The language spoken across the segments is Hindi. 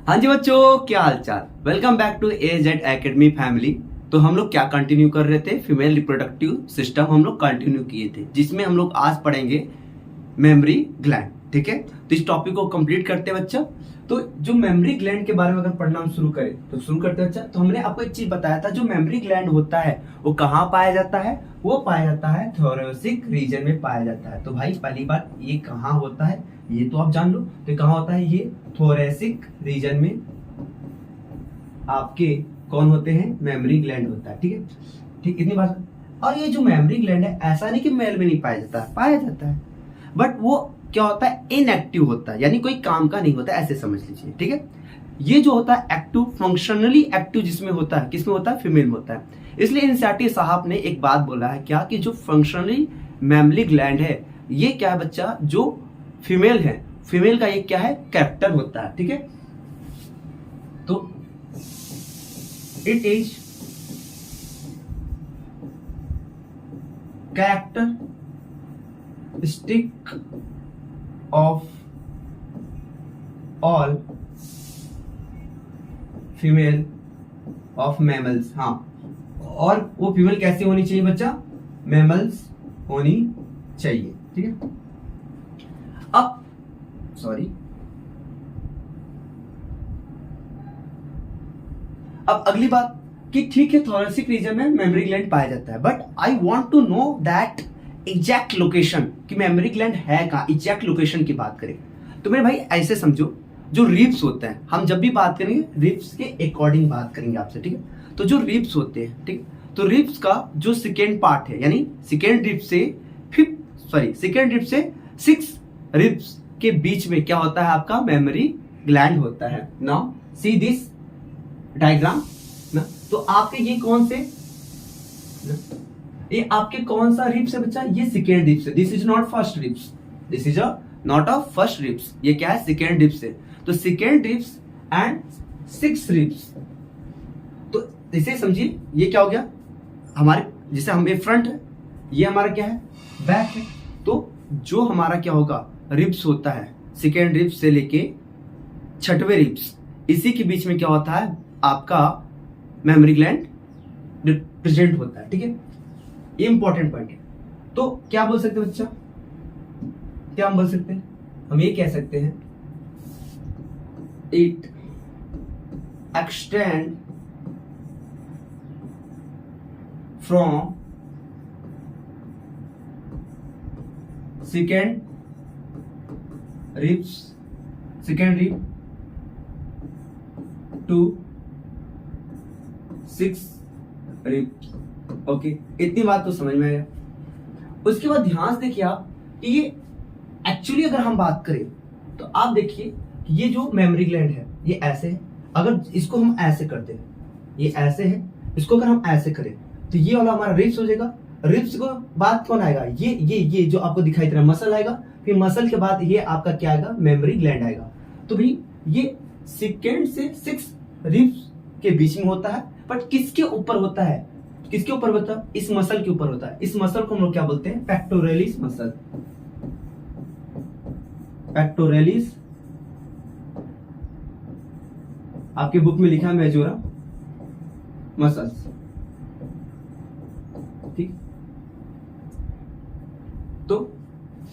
हाँ जी बच्चों, क्या हाल चाल। Welcome back to AZ academy family. तो हम लोग क्या कंटिन्यू कर रहे थे, फीमेल रिप्रोडक्टिव सिस्टम हम लोग कंटिन्यू किए थे, जिसमें हम लोग आज पढ़ेंगे मेमोरी ग्लैंड। ठीक है, तो इस टॉपिक को कंप्लीट करते हैं बच्चा। तो जो मेमोरी ग्लैंड के बारे में अगर पढ़ना हम शुरू करें तो शुरू करते हैं बच्चा। तो हमने आपको एक चीज बताया था, जो मेमोरी ग्लैंड होता है वो कहाँ पाया जाता है, वो पाया जाता है थोरेसिक रीजन में पाया जाता है। तो भाई पहली बात, ये कहाँ होता है ये तो आप जान लो। तो कहाँ होता है, ये थोरेसिक रीजन में आपके कौन होते हैं, मेमोरी ग्लैंड होता है। ठीक है, ठीक, इतनी बात। और ये जो मेमोरी ग्लैंड है, ऐसा नहीं कि मेल में नहीं पाया जाता है, पाया जाता है, बट वो क्या होता है, इनएक्टिव होता है, यानी कोई काम का नहीं होता, ऐसे समझ लीजिए। ठीक है, ये जो होता है एक्टिव, फंक्शनली एक्टिव जिसमें होता है, किसमें होता है, फीमेल में होता है। इसलिए एनसीईआरटी साहब ने एक बात बोला है क्या, कि जो फंक्शनली मेमोरी ग्लैंड है ये क्या है बच्चा, जो फीमेल है, फीमेल का ये क्या है, कैरेक्टर होता है। ठीक है, तो it is characteristic of all female of mammals. हाँ, और वो फीमेल कैसे होनी चाहिए बच्चा, मैमल्स होनी चाहिए। ठीक है, अब सॉरी, अब अगली बात कि ठीक है, थोरेसिक रीजन में मेमोरी ग्लैंड पाया जाता है, but I want to know that exact location, कि मेमोरी ग्लैंड है कहाँ, एग्जैक्ट लोकेशन की बात करें तो मेरे भाई ऐसे समझो, जो रिब्स होते हैं, हम जब भी बात करेंगे रिब्स के अकॉर्डिंग बात करेंगे आपसे। ठीक है, तो जो रिब्स होते हैं, ठीक, तो रिब्स का जो सेकेंड पार्ट है, यानी सेकेंड रिब से सेकेंड रिब से 6 रिब्स के बीच में क्या होता है, आपका मेमोरी ग्लैंड होता है। नाउ सी दिस डायग्राम ना, तो आपके ये कौन से ना? ये आपके कौन सा रिब्स है बच्चा, ये सेकेंड रिब्स है। This is not first ribs, this is a not a first ribs, ये क्या है, सेकेंड रिब्स है। तो सेकेंड रिब्स एंड 6 रिब्स, तो इसे समझिए ये क्या हो गया हमारे, जैसे हम ये फ्रंट है, ये हमारा क्या है, बैक है। तो जो हमारा क्या होगा, रिब्स होता है, सेकेंड रिब्स से लेके 6वें रिब्स, इसी के बीच में क्या होता है, आपका मेमोरी ग्लैंड प्रेजेंट होता है। ठीक है, ये इंपॉर्टेंट पॉइंट है। तो क्या बोल सकते हैं बच्चा, क्या हम बोल सकते हैं, हम ये कह सकते हैं, it extend from second rib to 6 rib. Okay, इतनी बात तो समझ में आया। उसके बाद ध्यान से देखिए आप कि ये एक्चुअली अगर हम बात करें तो आप देखिए कि ये जो मेमोरी ग्लैंड है ये ऐसे है, अगर इसको हम ऐसे कर दें, ये ऐसे है, इसको अगर हम ऐसे करें तो ये वाला हमारा रिब्स हो जाएगा। रिब्स को बाद कौन आएगा, ये जो आपको दिखाई दे रहा है मसल आएगा, फिर मसल के बाद ये आपका क्या आएगा, मेमोरी ग्लैंड आएगा। तो भाई ये सेकेंड से 6 रिब्स के बीच में होता है, बट किसके ऊपर होता है, किसके ऊपर होता है, इस मसल के ऊपर होता है। इस मसल को हम लोग क्या बोलते हैं, पेक्टोरेलिस मसल। पेक्टोरेलिस आपके बुक में लिखा है मेजोरा मसल्स। ठीक, तो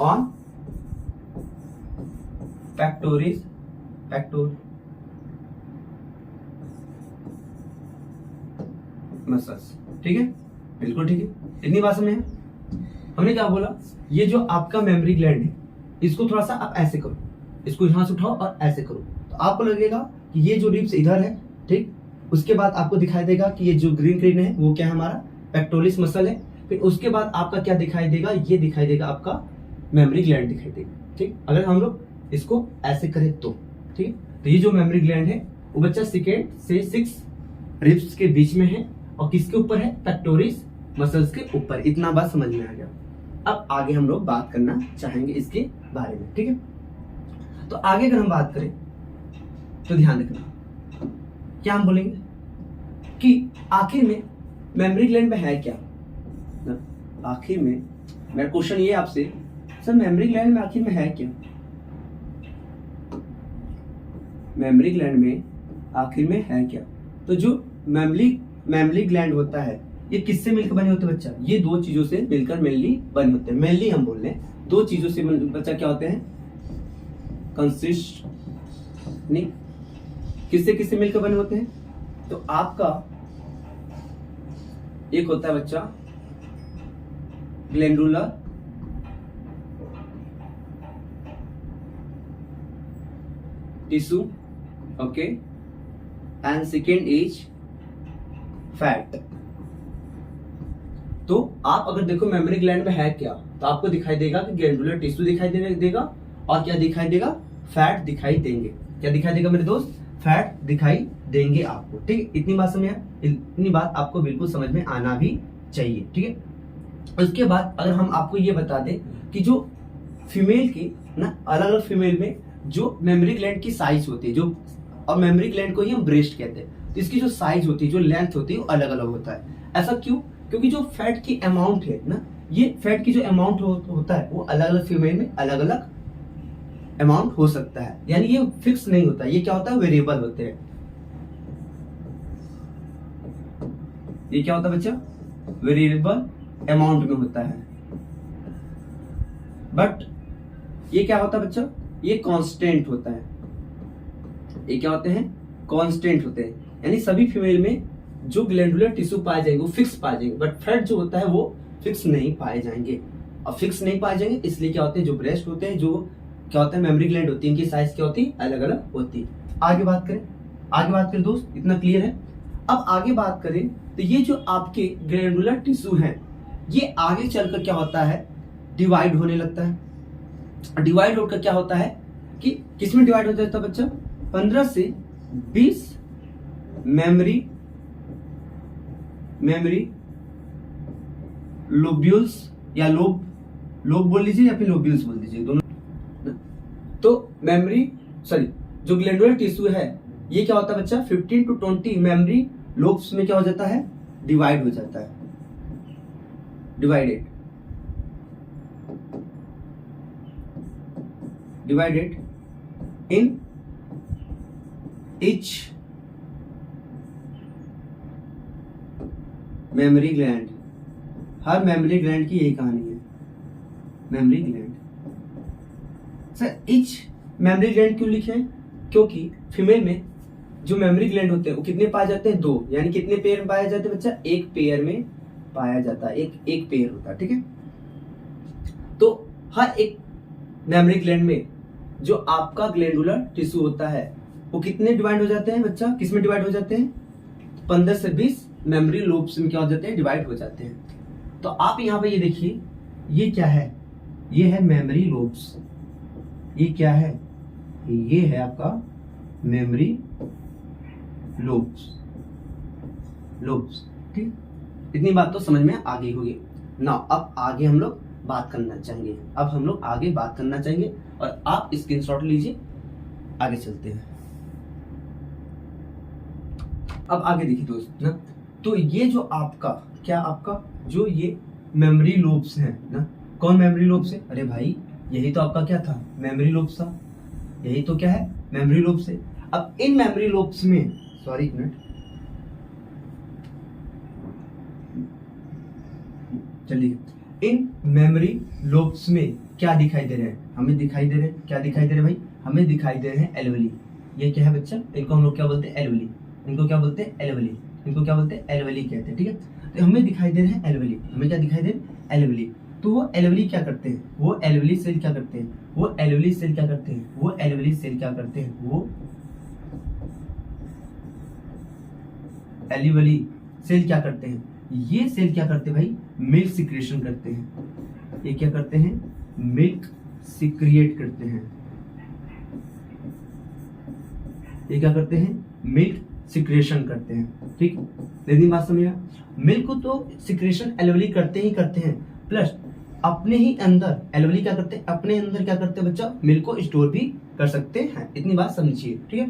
ऑन पेक्टोरिस मसल्स। ठीक है, बिल्कुल ठीक है, इतनी बात समझे। हमने क्या बोला, ये जो आपका मेमोरी ग्लैंड है, इसको थोड़ा सा आप ऐसे करो, इसको यहां से उठाओ और ऐसे करो, तो आपको लगेगा कि ये जो रिब्स इधर है। ठीक, उसके बाद आपको दिखाई देगा कि ये जो ग्रीन है वो क्या है, हमारा पेक्टोरिस मसल है। फिर उसके बाद आपका क्या दिखाई देगा, ये दिखाई देगा आपका मेमोरी ग्लैंड दिखाई देगा। ठीक, अगर हम लोग इसको ऐसे करें तो ठीक है, तो ये जो मेमोरी ग्लैंड है वो बच्चा सेकेंड से 6 रिब्स के बीच में है, और किसके ऊपर है, पेक्टोरिस मसल्स के ऊपर। इतना बात समझ में आ गया। अब आगे हम लोग बात करना चाहेंगे इसके बारे में। ठीक है, तो आगे अगर हम बात करें तो ध्यान रखना, क्या हम बोलेंगे कि आखिर में मेमोरी ग्लैंड में है क्या, आखिर में मेरा क्वेश्चन ये आपसे, सर मेमोरी ग्लैंड में आखिर में है क्या। मेमोरी ग्लैंड में आखिर में है क्या? तो जो मेमोरी ग्लैंड होता है ये किससे मिलकर बने होते हैं बच्चा? ये दो चीजों से मिलकर मेनली बने होते हैं। मेनली हम बोल रहे हैं दो चीजों से बच्चा क्या होते हैं? कंसिस्ट नहीं, किससे किससे मिलकर बने होते हैं? तो आपका एक होता है बच्चा glandular tissue, okay, and second is fat. तो आप अगर देखो मेमोरी ग्लैंड में है क्या, तो आपको दिखाई देगा कि ग्लैंडुलर टिश्यू दिखाई देगा और क्या दिखाई देगा? फैट दिखाई देंगे। क्या दिखाई देगा मेरे दोस्त? फैट दिखाई देंगे आपको। ठीक है, इतनी बात समझ इतनी बात आपको बिल्कुल समझ में आना भी चाहिए। ठीक है, उसके बाद अगर हम आपको ये बता दें कि जो फीमेल की ना अलग अलग फीमेल में जो मेमोरी ग्लैंड की साइज होती है, जो और मेमोरी ग्लैंड को ही हम ब्रेस्ट कहते हैं, तो इसकी जो साइज होती है, जो लेंथ होती है, वो अलग अलग होता है। ऐसा क्यों? क्योंकि जो फैट की अमाउंट है ना, ये फैट की जो अमाउंट होता है वो अलग अलग फीमेल में अलग अलग अमाउंट हो सकता है, यानी ये फिक्स नहीं होता। ये क्या होता है? वेरिएबल होते हैं। ये क्या होता है बच्चा? वेरिएबल अमाउंट में होता है। बट ये क्या होता है बच्चा? ये कांस्टेंट होता है। ये क्या होते हैं? कांस्टेंट होते हैं, यानी सभी फीमेल में जो ग्लैंडुलर टिश्यू पाए जाएंगे वो फिक्स पाए जाएंगे, बट फैट जो होता है वो फिक्स नहीं पाए जाएंगे। और फिक्स नहीं पाए जाएंगे इसलिए क्या होते हैं? जो ब्रेस्ट होते हैं, जो क्या होता है मेमोरी ग्लैंड होती है, इनकी साइज क्या होती है? अलग अलग होती है। आगे बात करें दोस्त, इतना क्लियर है? अब आगे बात करें तो ये जो आपके ग्लैंडुलर टिश्यू है ये आगे चलकर क्या होता है? डिवाइड होने लगता है। डिवाइड होकर क्या होता है कि किसमें डिवाइड हो जाता है बच्चा? 15 से 20 मेमोरी लोब्यूल्स, या लोब बोल लीजिए या फिर लोब्यूल्स बोल दीजिए, दोनों। तो जो ग्लैंडुलर टिश्यू है ये क्या होता है बच्चा? 15 to 20 मेमोरी लोब्स में क्या हो जाता है? डिवाइड हो जाता है। Divided in each memory gland. Her memory gland की यही कहानी है। Memory gland sir, each memory gland क्यों लिखे हैं? क्योंकि फीमेल में जो मेमोरी ग्लैंड होते हैं वो कितने पाए जाते हैं? 2। यानी कितने पेयर में पाया जाता है बच्चा? एक पेयर में पाया जाता है। एक पेयर होता है। ठीक है, तो हर एक मेमोरी ग्लैंड में जो आपका ग्लैंडुलर टिश्यू होता है वो कितने डिवाइड हो जाते हैं बच्चा? किसमें डिवाइड हो जाते हैं? 15 से 20 मेमोरी लोब्स में क्या हो जाते हैं? डिवाइड हो जाते हैं। तो आप यहाँ पे ये देखिए, ये क्या है? ये है मेमोरी लोब्स। ये क्या है? ये है आपका मेमोरी लोब्स। ठीक, इतनी बात तो समझ में आ गई होगी ना। अब आगे हम लोग बात करना चाहेंगे, और आप स्क्रीनशॉट लीजिए, आगे चलते हैं। अब आगे देखिए दोस्त ना, तो ये जो आपका जो ये मेमोरी लोब्स है ना, कौन मेमोरी लोब्स है? अरे भाई यही तो आपका क्या था? मेमोरी लोब्स था। यही तो क्या है? मेमोरी लोब्स है। अब इन मेमोरी लोब्स में, सॉरी एक मिनट, चलिए, इन मेमोरी लोब्स में क्या दिखाई दे रहे हैं? हमें दिखाई दे रहे हैं, क्या दिखाई दे रहे हैं भाई? हमें दिखाई दे रहे हैं एल्वेली। ये क्या है बच्चा? इनको हम लोग क्या बोलते हैं? एल्वेली। इनको क्या बोलते हैं? एल्वेली। इनको क्या बोलते हैं? एल्वेली कहते हैं। ठीक है, तो हमें दिखाई दे रहे हैं एल्वेली। हमें क्या दिखाई दे रहे हैं? एल्वेली। तो वो एल्वेली क्या करते हैं? वो एल्वेली सेल क्या करते हैं? वो एल्वेली सेल क्या करते हैं? वो एल्वेली सेल क्या करते हैं? वो एल्वेली सेल क्या करते हैं? ये सेल क्या करते हैं भाई? मिल्क सिक्रेशन करते हैं। ये क्या करते हैं? मिल्क सिक्रिएट करते हैं। ये क्या करते हैं? मिल्क सिक्रेशन करते हैं। ठीक, लेकिन बात समझिए, मिल्क को तो सिक्रेशन एल्वेली करते ही करते हैं, प्लस अपने ही अंदर एल्वेली क्या करते हैं? अपने अंदर क्या करते हैं बच्चा? मिल्क को स्टोर भी कर सकते हैं। इतनी बात समझिए। ठीक है,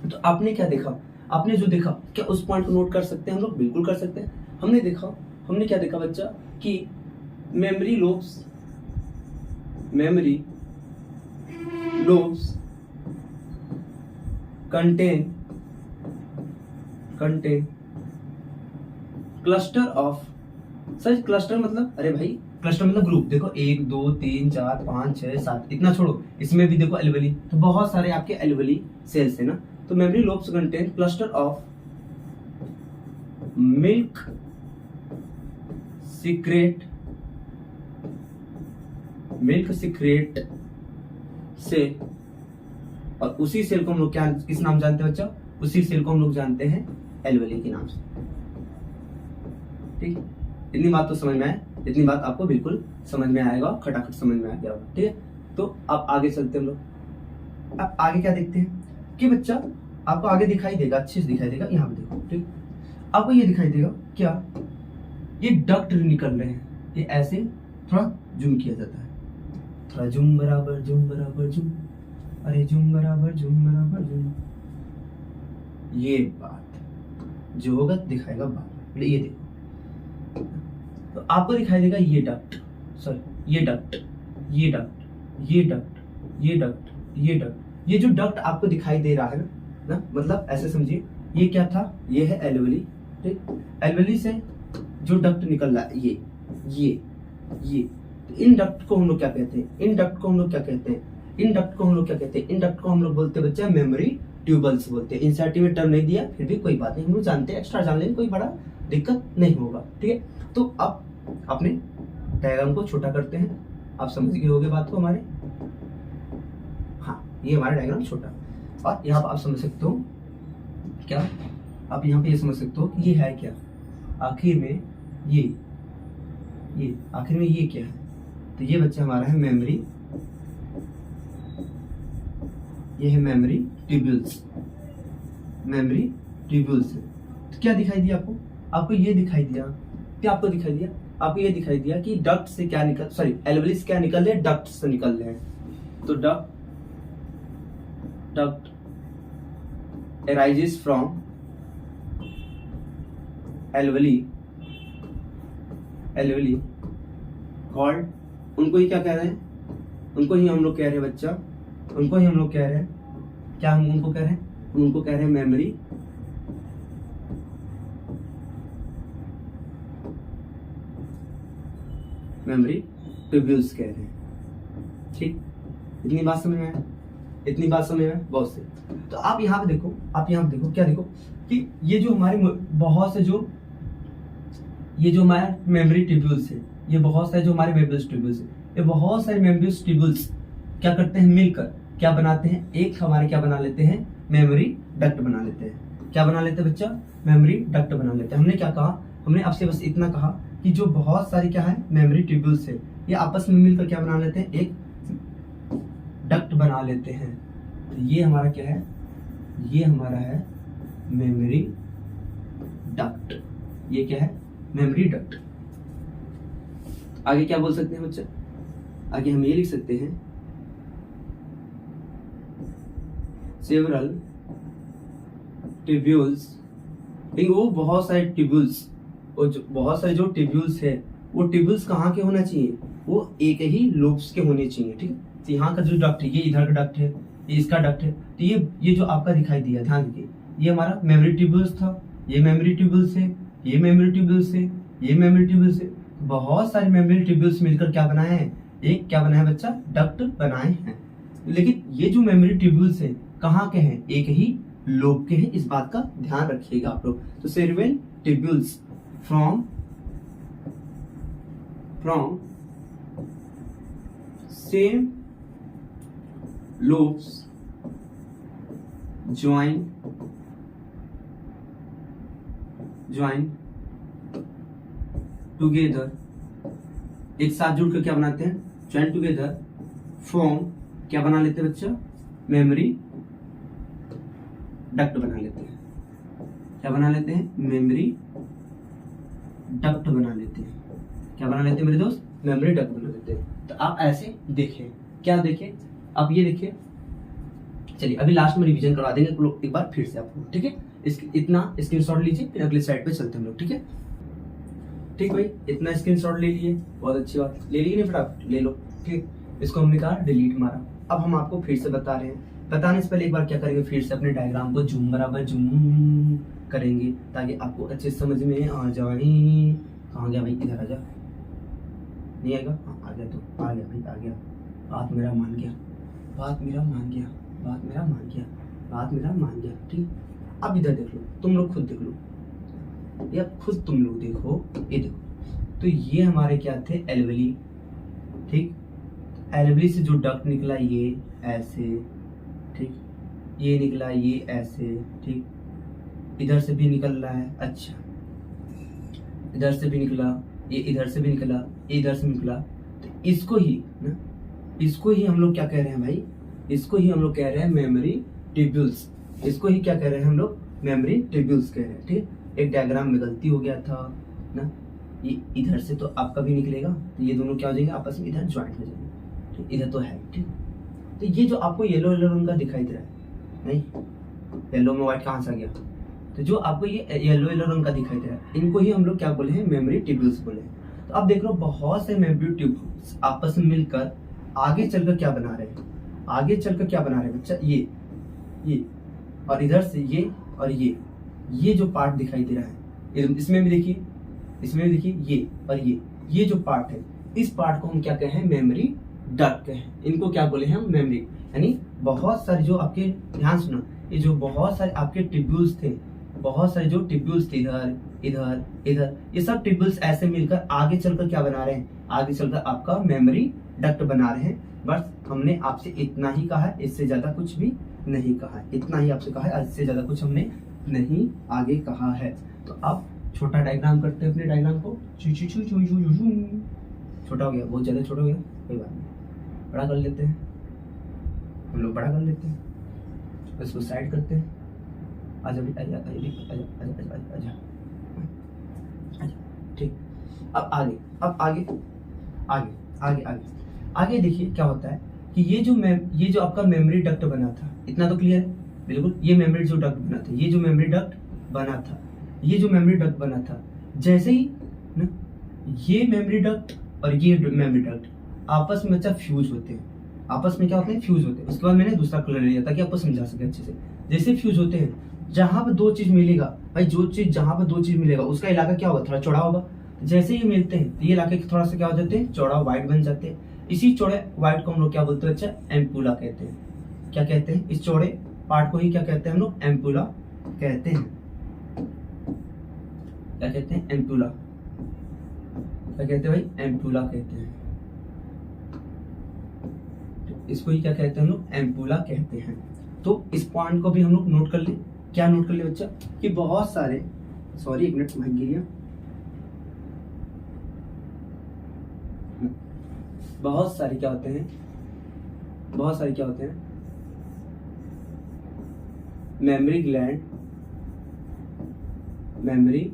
तो आपने क्या देखा? आपने जो देखा, क्या उस पॉइंट को नोट कर सकते हैं हम लोग? बिल्कुल कर सकते हैं। हमने क्या देखा बच्चा? कि memory lobes contain cluster of, sir cluster मतलब, अरे भाई क्लस्टर मतलब ग्रुप, देखो 1 2 3 4 5 6 7, इतना छोड़ो, इसमें भी देखो एल्वेली, तो बहुत सारे आपके एल्वेली सेल्स है ना। तो mammary lobes contain cluster of milk secrete cell, और उसी सेल को हम लोग क्या किस नाम जानते हैं बच्चा, उसी सेल को हम लोग जानते हैं एल्वेली के नाम से। ठीक, इतनी बात तो समझ में आए, इतनी बात आपको बिल्कुल समझ में आएगा, खटाखट समझ में आ गया होगा। ठीक है, तो अब आगे चलते हैं हम लोग। अब आगे क्या देखते हैं कि बच्चा आपको आगे दिखाई देगा, अच्छे से दिखाई देगा, यहाँ पे देखो। ठीक, आपको ये दिखाई देगा क्या, ये डक्ट निकल रहे हैं, ये ऐसे थोड़ा जूम किया जाता है, थोड़ा जूम बराबर जूम, अरे जूम बराबर जूम, ये बात जो होगा दिखाएगा बाद में। ये देखो, तो आपको दिखाई देगा ये डक्ट, सॉरी ये डक्ट, ये जो डक्ट आपको दिखाई दे रहा है ना, मतलब ऐसे समझिए, ये क्या था, ये है एल्वेली। ठीक, एल्वेली से जो डक्ट निकल रहा है ये तो इन डक्ट को हम लोग क्या कहते हैं, इन डक्ट को हम लोग बोलते हैं बच्चा मेमोरी ट्यूबल्स बोलते हैं। इंसर्ट में टर्म नहीं दिया, फिर भी कोई बात नहीं, हम लोग जानते हैं, एक्स्ट्रा जान लेंगे, कोई बड़ा दिक्कत नहीं होगा। ठीक है, तो अब अपने डायग्राम को छोटा करते हैं, आप समझ गए होंगे बात को हमारे। हाँ, ये हमारा डायग्राम छोटा, और यहाँ पर आप समझ सकते हो क्या, आप यहाँ पे ये समझ सकते हो कि ये है क्या, आखिर में ये आखिर में ये क्या है। तो ये बच्चा हमारा है मेमोरी, ये है मेमोरी ट्यूब्यूल्स है। तो क्या दिखाई दिया आपको ये दिखाई दिया, क्या आपको दिखाई दिया, आपको ये दिखाई दिया कि डक्ट से क्या निकल, सॉरी एल्वेली से क्या निकल रहे हैं, डक्ट से निकल रहे हैं। तो duct arises from alveoli called, उनको ही क्या कह रहे हैं, उनको ही हम लोग कह रहे हैं बच्चा, उनको ही हम लोग कह रहे हैं, क्या हम उनको कह रहे हैं, उनको कह रहे हैं मेमोरी ट्यूब्यूल्स कह रहे हैं। ठीक, इतनी बात समझ में आया, बहुत से। तो आप यहाँ पे देखो, क्या देखो कि ये जो हमारे बहुत से ये जो हमारे मेमोरी ट्यूब्यूल्स है, ये बहुत सारे जो हमारे मेमोरी ट्यूब्यूल्स है, ये बहुत सारे मेमोरी ट्यूब्यूल्स क्या करते हैं, मिलकर क्या बनाते हैं, एक हमारे क्या बना लेते हैं, मेमोरी डक्ट बना लेते हैं। क्या बना लेते हैं बच्चा, मेमोरी डक्ट बना लेते हैं। हमने क्या कहा, हमने आपसे बस इतना कहा कि जो बहुत सारी क्या है मेमोरी ट्यूब्यूल्स है, ये आपस में मिलकर क्या बना लेते हैं, एक डक्ट बना लेते हैं। तो ये हमारा क्या है, ये हमारा है मेमोरी डक्ट, ये क्या है, मेमोरी डक्ट। आगे क्या बोल सकते हैं बच्चा, आगे हम ये लिख सकते हैं, सेवरल ट्यूब्यूल्स, वो बहुत सारे ट्यूब्यूल्स, और जो बहुत सारे जो ट्यूब्यूल्स है, वो ट्यूब्यूल्स कहाँ के होना चाहिए, वो एक ही लोब्स के होने चाहिए। ठीक है, तो यहाँ का जो डक्ट है, ये इधर का डक्ट है, ये इसका डक्ट है। तो ये जो आपका दिखाई दिया, ध्यान दीजिए, ये हमारा मेमोरी ट्यूब्यूल्स था, ये मेमोरी ट्यूब्यूल्स है, ये मेमोरी ट्यूब्यूल्स है, ये मेमोरी ट्यूब्यूल्स है। बहुत सारे मेमोरी ट्यूब्यूल्स मिलकर क्या बनाए हैं, एक क्या बनाया बच्चा, डक्ट बनाए हैं। लेकिन ये जो मेमोरी ट्यूब्यूल्स है कहाँ के हैं, एक ही लोब के हैं, इस बात का ध्यान रखिएगा आप लोग। तो cerebral tubules from same lobes join together, एक साथ जुड़कर क्या बनाते हैं, join together form, क्या बना लेते हैं बच्चा, मेमोरी डक्ट बना लेते हैं। क्या बना लेते हैं, मेमोरी डक्ट बना लेते हैं। क्या बना लेते हैं मेरे दोस्त, मेमोरी डक्ट बना लेते हैं। तो आप ऐसे देखें, क्या देखें, आप ये देखिए। चलिए अभी लास्ट में रिवीजन करवा देंगे एक बार फिर से आपको, ठीक है। इतना स्क्रीनशॉट लीजिए, फिर अगले स्लाइड पे चलते हैं हम लोग, ठीक है। ठीक भाई, इतना स्क्रीनशॉट ले लिए, बहुत अच्छी बात, ले लिए नहीं फटाफट ले लो, ठीक। इसको हमने कहा डिलीट मारा। अब हम आपको फिर से बता रहे हैं बताने से पहले एक बार क्या करेंगे, फिर से अपने डायग्राम को जूम बराबर जूम करेंगे ताकि आपको अच्छे समझ में आ जाए। कहाँ गया भाई, इधर आ जा, नहीं आएगा, हाँ आ गया, तो आ गया भाई, आ गया। बात मेरा मान गया, बात मेरा मान गया, बात मेरा मान गया, बात मेरा मान गया, ठीक। अब इधर देख लो, तुम लोग खुद देख लो, या खुद तुम लोग देखो, ये देखो, तो ये हमारे क्या थे, एल्वेली, ठीक। एल्वेली से जो डक्ट निकला ये ऐसे, ठीक, ये निकला ये ऐसे, ठीक, इधर से भी निकल रहा है, अच्छा, इधर से भी निकला, ये इधर से भी निकला, ये इधर से निकला, तो इसको ही ना, इसको ही हम लोग क्या कह रहे हैं भाई, इसको ही हम लोग कह रहे हैं मेमोरी ट्यूब्यूल्स। इसको ही क्या कह रहे हैं हम लोग, मेमोरी ट्यूब्यूल्स कह रहे हैं, ठीक। एक डायग्राम में गलती हो गया था ना, ये इधर से तो आपका भी निकलेगा, तो ये दोनों क्या हो जाएंगे आपस में, इधर ज्वाइंट हो जाएंगे, ठीक, इधर तो है, ठीक। तो ये जो आपको येलो येलो रंग का दिखाई दे रहा है, नहीं, येलो में व्हाइट कहाँ से आ गया, तो जो आपको ये येलो येलो रंग का दिखाई दे रहा है, इनको ही हम लोग क्या बोले हैं, मेमोरी ट्यूब्यूल्स बोले हैं। तो आप देख लो बहुत से मेमोरी ट्यूब्यूल्स आपस में मिलकर आगे चलकर क्या बना रहे हैं, आगे चलकर क्या बना रहे हैं बच्चा, ये और इधर से ये और ये जो पार्ट दिखाई दे रहा है, इसमें भी देखिए, इसमें भी देखिए, ये और ये जो पार्ट है, इस पार्ट को हम क्या कहें, मेमोरी डक्ट कहें। इनको क्या बोले हैं हम, मेमोरी, यानी बहुत सारे जो आपके, ध्यान सुना, ये जो बहुत सारे आपके ट्यूब्यूल्स थे, बहुत सारे जो ट्यूब्यूल्स थे, इधर इधर इधर, ये सब ट्यूब्यूल्स ऐसे मिलकर आगे चलकर क्या बना रहे हैं, आगे चलकर आपका मेमोरी डक्ट बना रहे हैं। बस हमने आपसे इतना ही कहा है, इससे ज्यादा कुछ भी नहीं कहा है, इतना ही आपसे कहा है, इससे ज्यादा कुछ हमने नहीं आगे कहा है। तो अब छोटा डायग्राम करते हैं अपने डायग्राम को, छोटा हो गया, बहुत ज्यादा छोटा हो गया, कोई बात नहीं, बड़ा कर लेते हैं हम लोग, बड़ा कर लेते हैं, इसको साइड करते हैं, आजा भी, आजा आजा आजा आजा आजा आजा, ठीक। अब आगे, अब आगे आगे आगे आगे आगे देखिए क्या होता है कि ये जो आपका मेमोरी डक्ट बना था, इतना तो क्लियर है बिल्कुल, ये मेमोरी जो डक्ट बना था, ये जो मेमोरी डक्ट बना था, ये जो मेमोरी डक्ट बना था, जैसे ही ना ये मेमोरी डक्ट और ये मेमोरी डक्ट आपस में बच्चा फ्यूज होते हैं, आपस में क्या होते हैं, फ्यूज होते हैं। उसके बाद मैंने दूसरा कलर लिया ताकि आपको समझा सके अच्छे से। जैसे फ्यूज होते हैं, जहां पर दो चीज मिलेगा भाई, जो चीज जहां पर दो चीज मिलेगा उसका इलाका क्या होगा, थोड़ा चौड़ा होगा। जैसे ही मिलते हैं तो ये इलाके थोड़ा सा क्या हो जाते हैं, चौड़ा वाइड बन जाते हैं। इसी चौड़े वाइड को हम लोग क्या बोलते हैं, अच्छा, एम्पुला कहते हैं। क्या कहते हैं, इस चौड़े पार्ट को ही क्या कहते हैं हम लोग, एम्पुला कहते हैं। क्या कहते हैं, एम्पुला, क्या कहते हैं भाई, एम्पुला कहते हैं। इसको ही क्या कहते हैं हम लोग, एम्पुला कहते हैं। तो इस पॉइंट को भी हम लोग नोट कर ले। क्या नोट कर ले बच्चा, कि बहुत सारे, सॉरी एक मिनट भाग गया, बहुत सारे क्या होते हैं, बहुत सारे क्या होते हैं, मेमोरी ग्लैंड, मेमोरी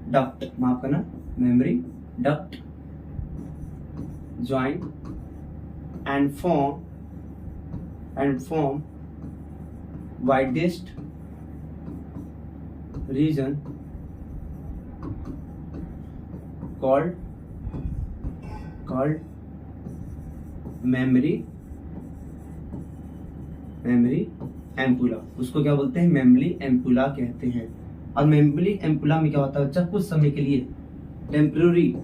डक्ट, माफ करना, memory duct join and form widest region called memory ampulla. उसको क्या बोलते हैं, मेमोरी एम्पुला कहते हैं। और मेमोरी एम्पुला में क्या होता है बच्चा, कुछ समय के लिए टेम्परेरी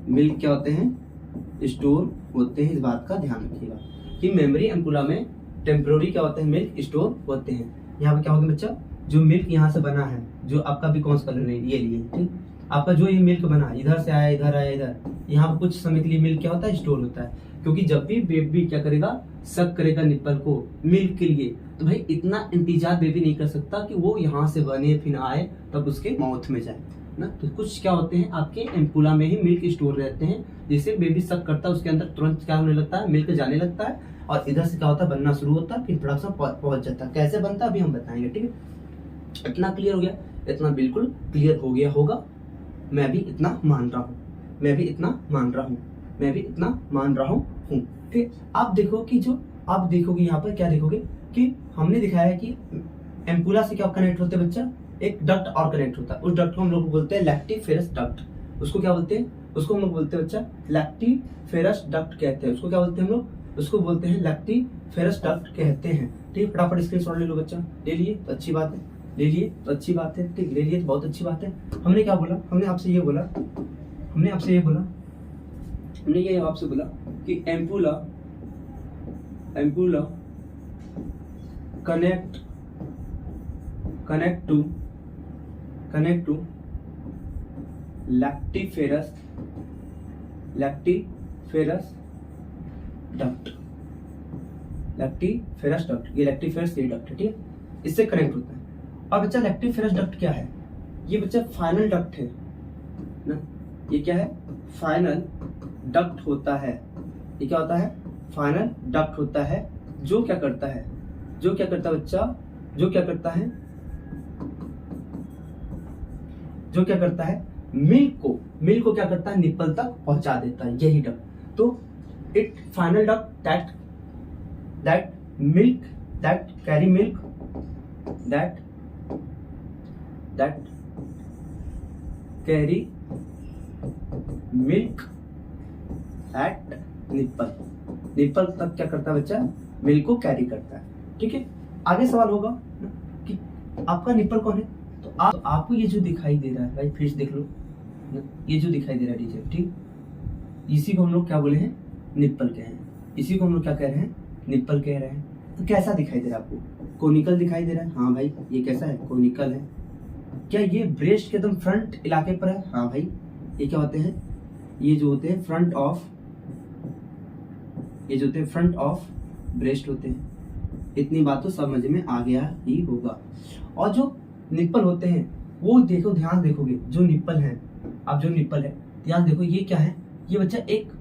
मिल्क क्या होते हैं, स्टोर होते हैं। इस बात का ध्यान रखिएगा कि मेमोरी एम्पुला में टेम्परेरी क्या होते हैं, मिल्क स्टोर होते हैं। यहाँ पे क्या होगा बच्चा, जो मिल्क यहाँ से बना है, जो आपका भी कौन सा कलर है, ये लिए, ठीक, आपका जो ये मिल्क बना, इधर से आया, इधर आया, इधर, यहाँ पर कुछ समय के लिए मिल्क क्या होता है, स्टोर होता है। क्योंकि जब भी बेबी क्या करेगा, सक करेगा निप्पल को मिल्क के लिए, तो भाई इतना इंतजार बेबी नहीं कर सकता कि वो यहाँ से बने फिर आए तब उसके माउथ में जाए ना। तो कुछ क्या होते हैं, आपके एम्पुला में ही मिल्क स्टोर रहते हैं। जैसे बेबी सक करता है, उसके अंदर तुरंत क्या होने लगता है, मिल्क जाने लगता है, और इधर से क्या होता है, बनना शुरू होता है, फिर प्रोडक्शन पहुंच जाता है। कैसे बनता है अभी हम बताएंगे, ठीक है। इतना क्लियर हो गया, इतना बिल्कुल क्लियर हो गया होगा, मैं भी इतना मान रहा हूँ, मैं भी इतना मान रहा हूँ, मैं भी इतना मान रहा हूँ। ठीक, आप देखो कि जो आप देखोगे यहाँ पर क्या देखोगे कि हमने दिखाया है कि एम्पुला से क्या कनेक्ट होते हैं बच्चा, एक डक्ट और कनेक्ट होता है। उस डक्ट को हम लोग बोलते हैं लैक्टिफेरस डक्ट। उसको क्या बोलते हैं, उसको हम लोग बोलते हैं बच्चा लैक्टिफेरस डक्ट कहते हैं। उसको क्या बोलते हैं हम लोग? उसको बोलते हैं लैक्टिफेरस डक्ट कहते हैं। ठीक, फटाफट स्क्रीनशॉट ले लो बच्चा। ले लिए तो अच्छी बात है, ले लिए तो अच्छी बात है। ठीक, ले लिए तो बहुत अच्छी बात है। हमने क्या बोला? हमने आपसे ये बोला कि ampulla connect to lactiferous duct. ये लैक्टिफेरस ये डक्ट है, ठीक है, इससे कनेक्ट होता है। और बच्चा लैक्टिफेरस डक्ट क्या है? ये बच्चा फाइनल डक्ट है ना। ये क्या है? फाइनल डक्ट होता है। ये क्या होता है? फाइनल डक्ट होता है। जो क्या करता है बच्चा? जो क्या करता है मिल्क को क्या करता है? निप्पल तक पहुंचा देता है, यही डक्ट। तो it final duct that carry milk eight nipple तक क्या करता है बच्चा? मिल्क को कैरी करता है। ठीक है, आगे सवाल होगा कि आपका निप्पल कौन है? तो आपको ये जो दिखाई दे रहा है भाई, फिर देख लो, ये जो दिखाई दे रहा है टीचर, ठीक, इसी को हम लोग क्या बोले हैं? निप्पल कह रहे हैं। इसी को हम लोग क्या कह रहे हैं? निप्पल कह रहे हैं। तो कैसा दिखाई दे रहा है आपको? कोनिकल दिखाई दे रहा है। हाँ भाई, ये कैसा है? कोनिकल है। क्या ये ब्रेस्ट के एकदम फ्रंट इलाके पर है? हाँ भाई, ये क्या होते हैं? ये जो होते हैं फ्रंट ऑफ ब्रेस्ट होते हैं। इतनी बात तो समझ में आ गया ही होगा। और जो निप्पल होते हैं वो देखो, ध्यान देखोगे, जो निप्पल है, अब जो निप्पल है ध्यान देखो, ये क्या है? ये बच्चा एक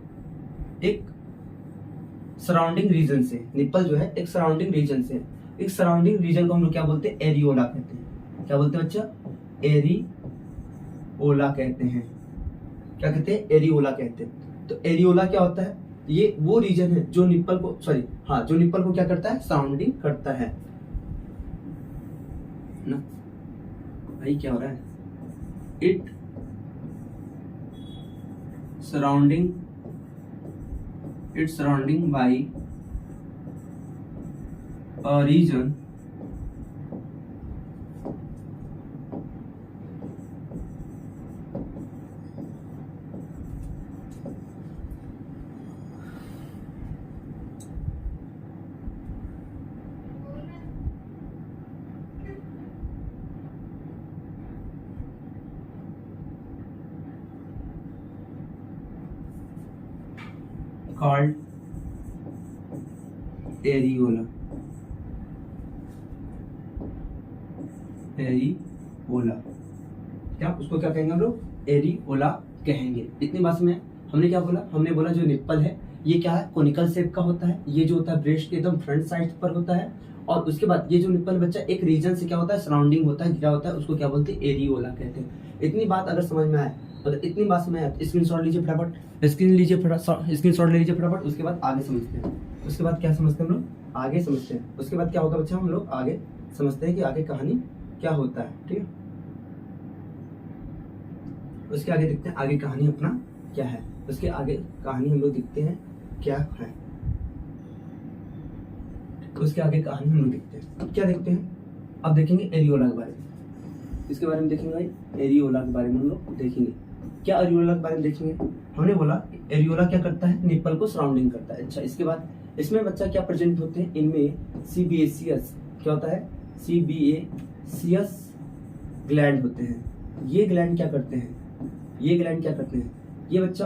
सराउंडिंग रीजन से, निप्पल जो है एक सराउंडिंग रीजन से, एक सराउंडिंग रीजन को हम लोग क्या बोलते हैं? एरियोला कहते हैं। क्या बोलते हैं बच्चा? एरियोला कहते हैं। क्या कहते हैं? एरियोला कहते हैं। तो एरियोला क्या होता है? ये वो रीजन है जो निप्पल को क्या करता है? सराउंडिंग करता है ना। भाई क्या हो रहा है? It surrounding by a region called areola. क्या उसको क्या कहेंगे हम लोग? एरियोला कहेंगे। इतनी बात में हमने क्या बोला? हमने बोला जो निप्पल है ये क्या है? कोनिकल शेप का होता है। ये जो होता है ब्रेस्ट के एकदम फ्रंट साइड पर होता है। और उसके बाद ये जो निप्पल बच्चा एक रीजन से क्या होता है? सराउंडिंग होता है, घिरा होता है, उसको क्या बोलते हैं? एरियोला कहते हैं। इतनी बात अगर समझ में आए, मतलब इतनी बात समझ आए, स्क्रीनशॉट लीजिए फटाफट, स्क्रीनशॉट ले लीजिए फटाफट। उसके बाद आगे समझते हैं। उसके बाद क्या समझते हैं हम लोग? आगे समझते हैं। उसके बाद क्या होगा बच्चा? हम लोग आगे समझते हैं कि आगे कहानी क्या होता है। ठीक है, उसके आगे देखते हैं आगे कहानी अपना क्या है। उसके आगे कहानी हम लोग देखते हैं क्या है। उसके आगे कहानी हम लोग देखते हैं। अब क्या देखते हैं? अब देखेंगे एरियोला के बारे में। इसके बारे में देखेंगे भाई, एरियोला के बारे में हम लोग देखेंगे। क्या एरियोला के बारे में देखेंगे? हमने बोला एरियोला क्या करता है? निप्पल को सराउंडिंग करता है। अच्छा, इसके बाद इसमें बच्चा क्या प्रेजेंट होते हैं? इनमें सीबेसियस क्या होता है? सीबेसियस ग्लैंड होते हैं। ये ग्लैंड क्या करते हैं? ये बच्चा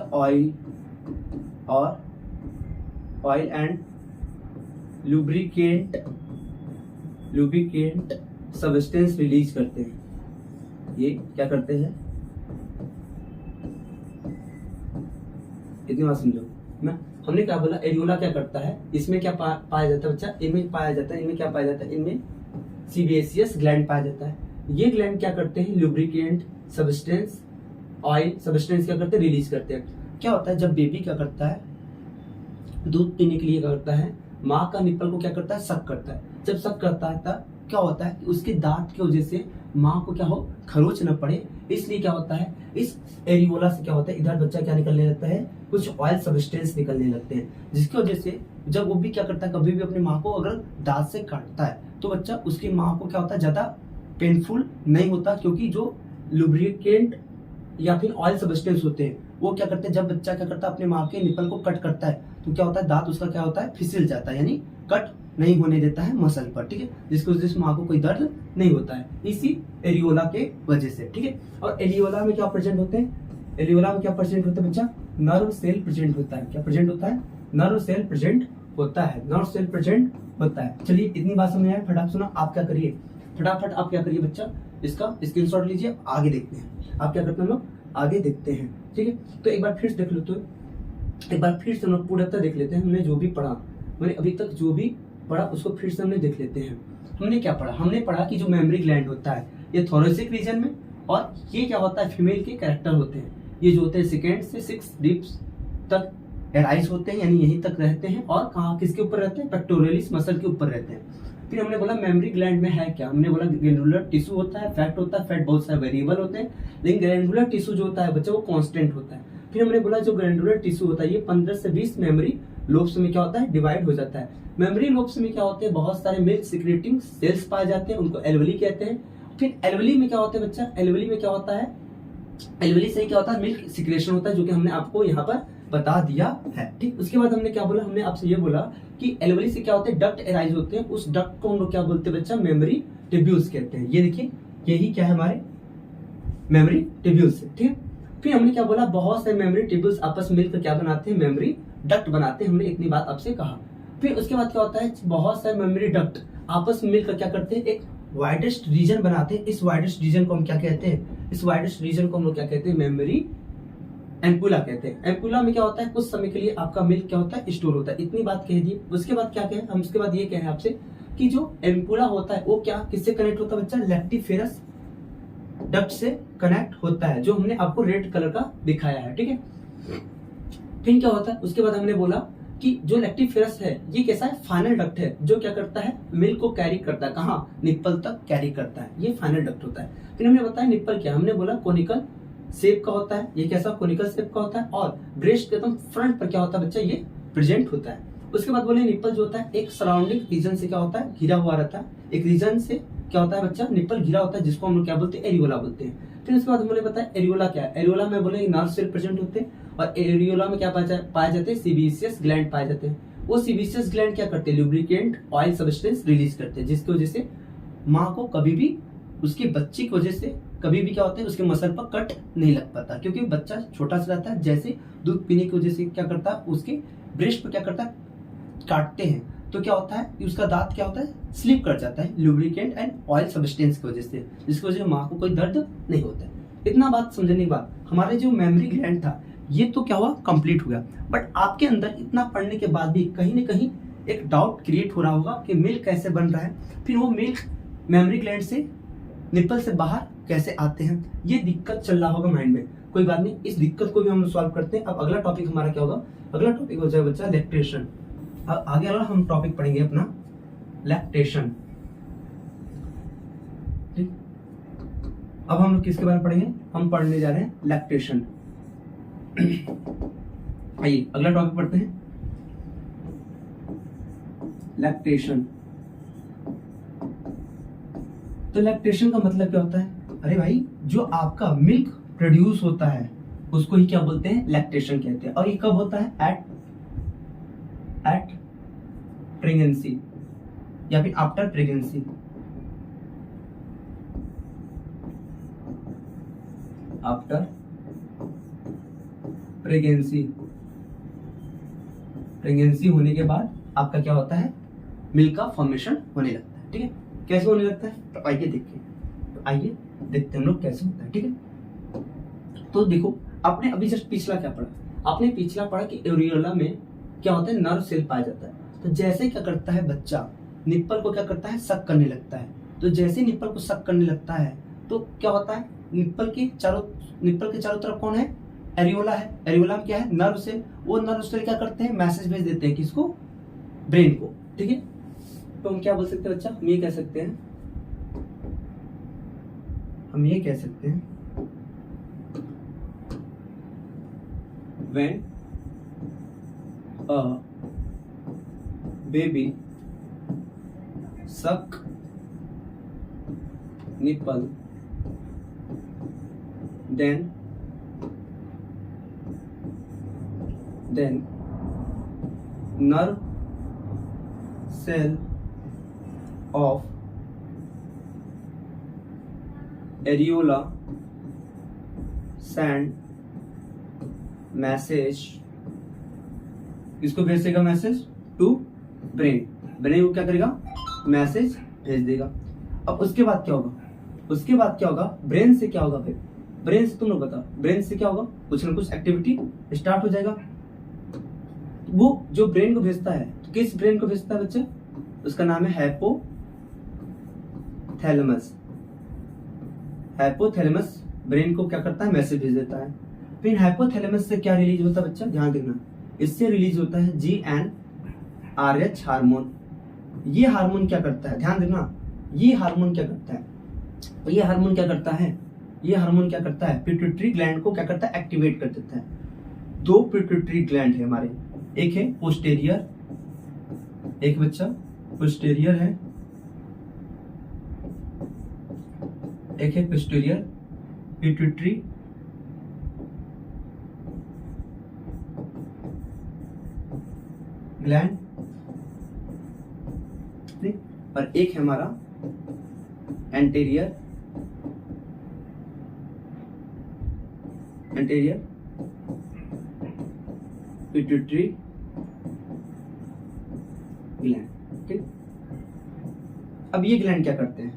oil and lubricant substance release करते हैं। ये क्या करते हैं? इतनी बात समझो ना। हमने क्या बोला? एरियोला क्या करता है? इसमें क्या पाया जाता है बच्चा? इनमें पाया जाता है। इनमें क्या पाया जाता है? इनमें सीबेसियस ग्लैंड पाया जाता है। ये ग्लैंड क्या करते हैं? लुब्रिकेंट सब्सटेंस, ऑयल सब्सटेंस क्या करते हैं? रिलीज करते हैं। क्या होता है? जब बेबी क्या करता है? दूध पीने के लिए क्या करता है? माँ का निप्पल को क्या करता है? सक करता है। जब सक करता है तब क्या होता है कि उसके दांत की वजह से माँ को क्या हो? खरोच न पड़े, इसलिए क्या होता है, इस एरियोला से क्या होता है, इधर बच्चा क्या निकलने लगता है, कुछ ऑयल सब्सटेंस निकलने लगते हैं, जिसकी वजह से जब वो भी क्या करता है, कभी भी अपनी माँ को अगर दांत से काटता है तो बच्चा उसकी माँ को क्या होता है, ज्यादा पेनफुल नहीं होता, क्योंकि जो लुब्रिकेंट या फिर ऑयल सब्सटेंस होते हैं वो क्या करते हैं, जब बच्चा क्या करता है अपने माँ के निपल को कट करता है तो क्या होता है, दांत उसका क्या होता है, फिसल जाता है, यानी कट नहीं होने देता है मसल पर, ठीक है, जिसकी वजह से माँ को कोई दर्द नहीं होता है, इसी एरियोला के वजह से, ठीक है। और एरियोला में क्या प्रेजेंट होते हैं, एरियोला में क्या प्रेजेंट होता है बच्चा, नर्व सेल प्रेजेंट होता है, क्या प्रेजेंट होता है, नर्व सेल प्रेजेंट होता है, नर्व सेल प्रेजेंट होता है। चलिए इतनी बात समझ आया, फटाफट सुना, आप क्या करिए, फटाफट आप क्या करिए बच्चा, इसका स्क्रीनशॉट लीजिए, आगे देखते हैं आप क्या करते हैं, लोग आगे देखते हैं, ठीक है। तो एक बार फिर से देख लो, तो एक बार फिर से हम लोग पूरा देख लेते हैं, हमने जो भी पढ़ा, मैंने अभी तक जो भी पढ़ा उसको फिर से हमने देख लेते हैं। हमने क्या पढ़ा, हमने पढ़ा कि जो मेमोरी ग्लैंड होता है ये थोरेसिक रीजन में, और ये क्या होता है, फीमेल के कैरेक्टर होते हैं, ये जो होते हैं सेकेंड से 6 डिप्स तक एराइज होते हैं, यानी यहीं तक रहते हैं, और कहाँ किसके ऊपर रहते हैं, पेक्टोरलिस मसल के ऊपर रहते हैं। फिर हमने बोला मेमोरी ग्लैंड में है क्या, हमने बोला ग्लैंडुलर टिश्यू होता है, फैट होता है, फैट बहुत सारे वेरिएबल होते हैं, लेकिन ग्लैंडुलर टिश्यू जो होता है बच्चा वो कांस्टेंट होता है। फिर हमने बोला जो ग्लैंडुलर टिश्यू होता है ये 15 से 20 मेमोरी लोब्स में क्या होता है, डिवाइड हो जाता है। मेमोरी लोब्स में क्या होते हैं, बहुत सारे मिल्क सिक्रेटिंग सेल्स पाए जाते हैं, उनको एल्वेली कहते हैं। फिर एल्वेली में क्या होता है बच्चा, एल्वेली में क्या होता है, एल्वेली से क्या होता है, मिल्क सिक्रेशन होता है, जो कि हमने आपको यहाँ पर बता दिया है, ठीक। उसके बाद हमने क्या बोला, हमने आपसे ये बोला कि एल्वेली से क्या होते हैं, डक्ट एराइज होते हैं, उस डक्ट को हम लोग क्या बोलते हैं बच्चा, मेमोरी ट्यूब्यूल्स कहते हैं। ये देखिए यही क्या है, हमारे मेमोरी ट्यूब्यूल्स है, ठीक है। फिर हमने क्या बोला, बहुत सारे मेमोरी ट्यूब्यूल्स आपस में मिलकर क्या बनाते हैं, मेमोरी डक्ट बनाते हैं, हमने इतनी बात आपसे कहा। फिर उसके बाद क्या होता है, बहुत सारे मेमोरी डक्ट आपस में मिलकर क्या करते हैं, एक वाइडेस्ट रीजन बनाते हैं। इस वाइडेस्ट रीजन को हम क्या कहते हैं, इस वाइडेस्ट रीजन को हम लोग क्या कहते हैं, मेमोरी एम्पुला कहते हैं। एम्पुला में क्या होता है, कुछ समय के लिए आपका मिल्क क्या होता है, स्टोर होता है। इतनी बात कह दी। उसके बाद क्या कहें हम, उसके बाद ये कहें आपसे कि जो एम्पुला होता है वो क्या किससे कनेक्ट होता है बच्चा, लैक्टिफेरस डक्ट से कनेक्ट होता है, जो हमने आपको रेड कलर का दिखाया है, ठीक है। फिर क्या होता है, उसके बाद हमने बोला कि जो लैक्टिफेरस है ये कैसा है, फाइनल डक्ट है, जो क्या करता है, मिल्क को कैरी करता है, कहाँ, निप्पल तक कैरी करता है, ये फाइनल डक्ट होता है। फिर हमने बताया निप्पल क्या, हमने बोला कोनिकल शेप का होता है, ये कैसा कोनिकल शेप का होता है, और ब्रेस्ट के एकदम फ्रंट पर क्या होता है बच्चा, ये प्रेजेंट होता है। उसके बाद बोले निप्पल जो होता है एक सराउंडिंग रीजन से क्या होता है, घिरा हुआ रहता है, एक रीजन से क्या होता है बच्चा, निप्पल घिरा होता है, जिसको हम लोग क्या बोलते हैं, एरियोला बोलते हैं। फिर उसके बाद हमने बताया एरियोला क्या है, एरियोला में बोले नर्व सेल प्रेजेंट होते हैं, और एरियोला में क्या पाए जाते हैं, सीबेसियस ग्लैंड पाए जाते हैं। वो सीबेसियस ग्लैंड क्या करते हैं, लुब्रिकेंट ऑयल सब्सटेंस रिलीज करते हैं, जिसकी वजह से माँ को कभी भी उसके बच्चे की वजह से कभी भी क्या होता है, उसके मसल पर कट नहीं लग पाता, क्योंकि बच्चा छोटा सा रहता है, जैसे दूध पीने की वजह से क्या करता है, उसके ब्रेस्ट पर क्या करता है, काटते हैं तो क्या होता है कि उसका दांत क्या होता है, स्लिप कर जाता है, लुब्रिकेंट एंड ऑयल सब्सटेंस की वजह से, जिसकी वजह से माँ को कोई दर्द नहीं होता है। इतना बात समझने के बाद हमारे जो मेमोरी ग्लैंड था ये तो क्या हुआ, कंप्लीट हो गया। बट आपके अंदर इतना पढ़ने के बाद भी कहीं ना कहीं एक डाउट क्रिएट हो रहा होगा कि मिल्क कैसे बन रहा है, फिर वो मिल्क मेमोरी ग्लैंड से निप्पल से बाहर कैसे आते हैं, ये दिक्कत चल रहा होगा माइंड में। कोई बात नहीं, इस दिक्कत को भी हम सॉल्व करते हैं। अब अगला टॉपिक हमारा क्या होगा, अगला टॉपिक हो जाएगा बच्चा लैक्टेशन। अब आगे वाला हम टॉपिक पढ़ेंगे अपना लैक्टेशन, ठीक। अब हम लोग किसके बारे में पढ़ेंगे, हम पढ़ने जा रहे हैं लैक्टेशन। आइए अगला टॉपिक पढ़ते हैं, लैक्टेशन। तो लैक्टेशन का मतलब क्या होता है, अरे भाई जो आपका मिल्क प्रोड्यूस होता है उसको ही क्या बोलते हैं, लैक्टेशन कहते हैं। और ये कब होता है, एट प्रेगनेंसी या फिर after pregnancy, after pregnancy, pregnancy होने के बाद आपका क्या होता है, मिल्क का फॉर्मेशन होने लगता है, ठीक है। कैसे होने लगता है, तो आइए देखिए, तो आइए देखते हैं हम लोग कैसे होता है, ठीक है। तो देखो आपने अभी जस्ट पिछला क्या पढ़ा, आपने पिछला पढ़ा कि एरियोला में क्या होता है, नर्व सेल पाया जाता है। तो जैसे क्या करता है बच्चा, निप्पल को क्या करता है, सक करने लगता है। तो जैसे निप्पल को सक करने लगता है तो क्या होता है, निप्पल के चारों तरफ कौन है, एरियोला है। एरियोला में क्या है, नर्व सेल। वो नर्व सेल क्या करते हैं, मैसेज भेज देते हैं किसको, ब्रेन को, ठीक है। तो हम क्या बोल सकते हैं बच्चा, हम ये कह सकते हैं when a baby suck nipple, then nerve cell of areola send message, किसको भेजेगा मैसेज? To brain. ब्रेन को क्या करेगा? मैसेज भेज देगा। अब उसके बाद क्या होगा? उसके बाद क्या होगा? ब्रेन से क्या होगा फिर? ब्रेन से तुम लोग बताओ, ब्रेन से क्या होगा? कुछ ना कुछ एक्टिविटी स्टार्ट हो जाएगा। वो जो ब्रेन को भेजता है, तो किस ब्रेन को भेजता है बच्चे? उसका नाम है हाइपोथैलेमस। हाइपोथैलेमस ब्रेन को क्या करता है? मैसेज भेज देता है। फिर हाइपोथैलेमस से क्या रिलीज होता है बच्चा? ध्यान देखना, इससे रिलीज होता है GnRH हार्मोन। ये हार्मोन क्या करता है? ध्यान देना, ये हार्मोन क्या करता है? ये हार्मोन क्या करता है? ये हार्मोन क्या करता है? पिट्यूटरी ग्लैंड को क्या करता है? एक्टिवेट कर देता है। दो पिट्यूटरी ग्लैंड है हमारे, एक है पोस्टेरियर, एक बच्चा पोस्टेरियर है, एक है पोस्टेरियर पिट्यूटरी ग्लैंड, और एक है हमारा एंटेरियर पिट्यूटरी ग्लैंड। ठीक, अब ये ग्लैंड क्या करते हैं?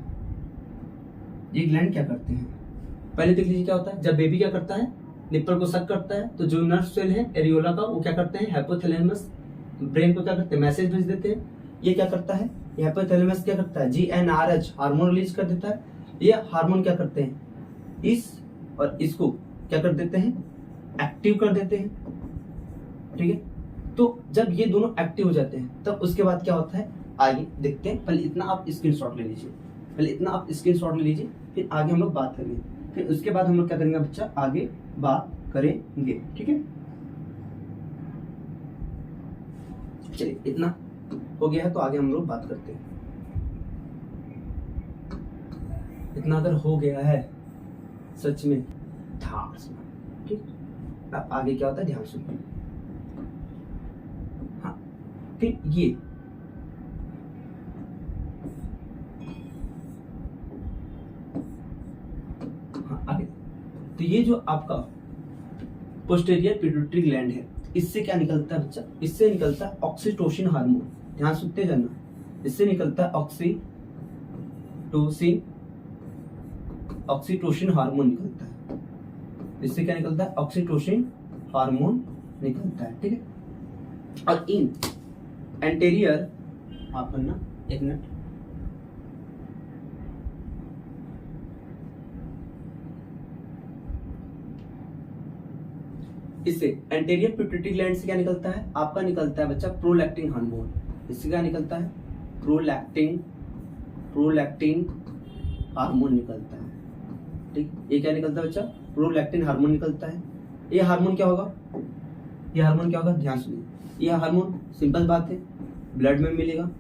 ये ग्लैंड क्या करते हैं? पहले देख लीजिए क्या होता है। जब बेबी क्या करता है? निप्पल को सक करता है, तो जो नर्व सेल है एरियोला का, वो क्या करते हैं? हाइपोथैलेमस ब्रेन को क्या करते हैं? मैसेज भेज देते हैं। ये क्या करता है? हाइपोथैलेमस क्या करता है? GnRH हार्मोन रिलीज कर देता है। ये हार्मोन क्या करते हैं? इस और इसको क्या कर देते हैं? एक्टिव कर देते हैं। ठीक है, तो जब ये दोनों एक्टिव हो जाते हैं, तब उसके बाद क्या होता है आगे देखते हैं। पहले इतना आप स्क्रीनशॉट ले लीजिए, फिर आगे हम लोग बात करेंगे। फिर उसके बाद हम लोग क्या करेंगे बच्चा? आगे बात करेंगे। ठीक है, चलिए इतना हो गया है, तो आगे हम लोग बात करते हैं। इतना अगर हो गया है सच में, ध्यान से, ठीक, अब आगे क्या होता है ध्यान सुनिए। हाँ, फिर ये आगे, तो ये जो आपका पोस्टेरियर पिट्यूटरी ग्लैंड है, इससे क्या निकलता है बच्चा? इससे निकलता है ऑक्सीटोसिन हार्मोन। ध्यान सुनते जाना, इससे निकलता है ऑक्सीटोसिन हार्मोन निकलता है। इससे क्या निकलता है? ऑक्सीटोसिन हार्मोन निकलता है। ठीक है, और इन एंटेरियर, आप करना एक मिनट, इससे एंटेरियर पिट्यूटरी ग्लैंड से क्या निकलता है? आपका निकलता है बच्चा प्रोलैक्टिन हार्मोन। इससे क्या निकलता है? प्रोलैक्टिन हार्मोन निकलता है। ठीक, ये क्या निकलता है बच्चा? प्रोलैक्टिन हार्मोन निकलता है। ये हार्मोन क्या होगा? ध्यान सुनिए। ये हार्मोन सिंपल बात है, ब्लड में मिलेगा।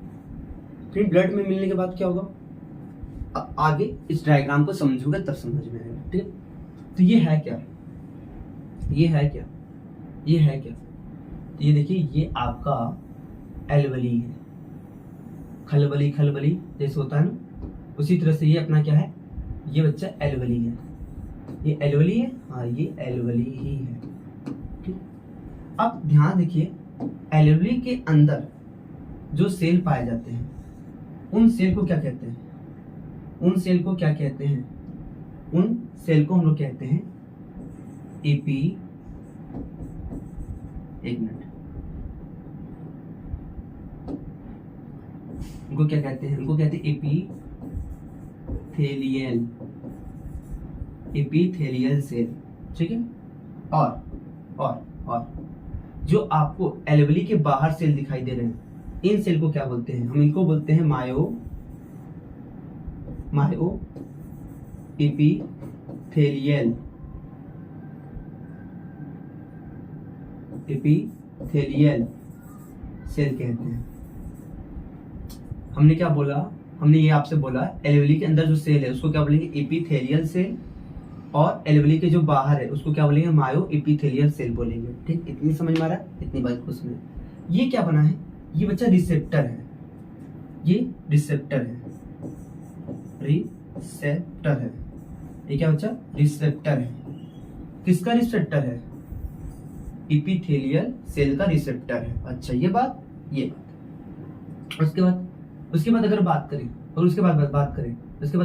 फिर ब्लड में मिलने के बाद क्या होगा? अब आगे इस डायग्राम को समझोगे तब समझ में आएगा। ठीक है, तो ये है क्या? ये देखिए, ये आपका एलवली है। खलबली जैसे होता है ना, उसी तरह से ये अपना क्या है? ये बच्चा एलवली है। ये एलवली है, हाँ ये एलवली ही है। ठीक, अब ध्यान देखिए, एलवली के अंदर जो सेल पाए जाते हैं, उन सेल को क्या कहते हैं? उन सेल को हम लोग कहते हैं एपी, एक मिनट, उनको क्या कहते हैं? Epithelial cell. ठीक है, और जो आपको एलवली के बाहर सेल दिखाई दे रहे हैं, इन सेल को क्या बोलते हैं? हम इनको बोलते हैं मायो एपीथेलियल एपिथेलियल सेल कहते हैं। हमने क्या बोला, हमने ये आपसे बोला एल्वेली के अंदर जो सेल है उसको क्या बोलेंगे, एपिथेलियल सेल, और एल्वेली के जो बाहर है उसको क्या बोलेंगे, मायो एपिथेलियल सेल बोलेंगे। ठीक, इतनी समझ में आ रहा है, इतनी बात को समझ। ये क्या बना है, ये बच्चा रिसेप्टर है, ये रिसेप्टर है, रिसेप्टर है। ये क्या बच्चा, रिसेप्टर है। किसका रिसेप्टर है, एपिथेलियल सेल का रिसेप्टर है। अच्छा, ये बात, ये बात। उसके बाद अगर बात करें, और उसके बाद